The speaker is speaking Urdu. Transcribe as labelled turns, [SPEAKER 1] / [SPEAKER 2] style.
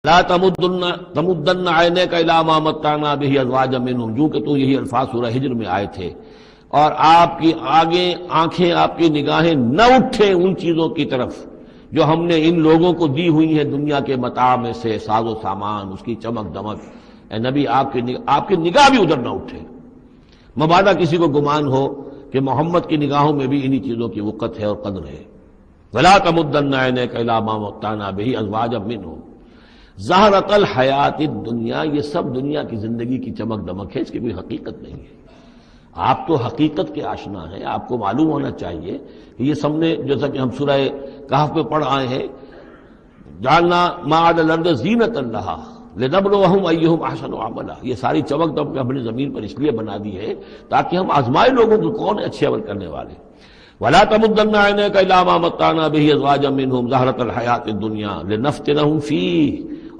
[SPEAKER 1] لا تمدن عینیک الی ما متعنا بہ ازواجا منہم، جو کہ تو یہی الفاظ سورہ ہجر میں آئے تھے، اور آپ کی آنکھیں آپ کی نگاہیں نہ اٹھیں ان چیزوں کی طرف جو ہم نے ان لوگوں کو دی ہوئی ہیں دنیا کے متاع میں سے، ساز و سامان، اس کی چمک دمک۔ اے نبی آپ کی نگاہ بھی ادھر نہ اٹھے، مبادا کسی کو گمان ہو کہ محمد کی نگاہوں میں بھی انہی چیزوں کی وقت ہے اور قدر ہے۔ ولا تمدن عینیک الی ما متعنا بہ ازواجا منہم زہرۃ الحیات الدنیا، یہ سب دنیا کی زندگی کی چمک دمک ہے، اس کی کوئی حقیقت نہیں ہے۔ آپ تو حقیقت کے آشنا ہیں، آپ کو معلوم ہونا چاہیے کہ یہ سب نے، جیسا کہ ہم سورہ کہف میں پڑھ آئے ہیں، جعلنا ما علی الارض زینۃ لہا لنبلوہم ایہم احسن عملا، یہ ساری چمک دمک ہم نے زمین پر اس لیے بنا دی ہے تاکہ ہم آزمائے لوگوں کو کون ہے اچھے عمل کرنے والے۔ ولا تمدن عینیک الی ما متعنا بہ ازواجا منہم زہرۃ الحیات الدنیا لنفتنہم فیہ،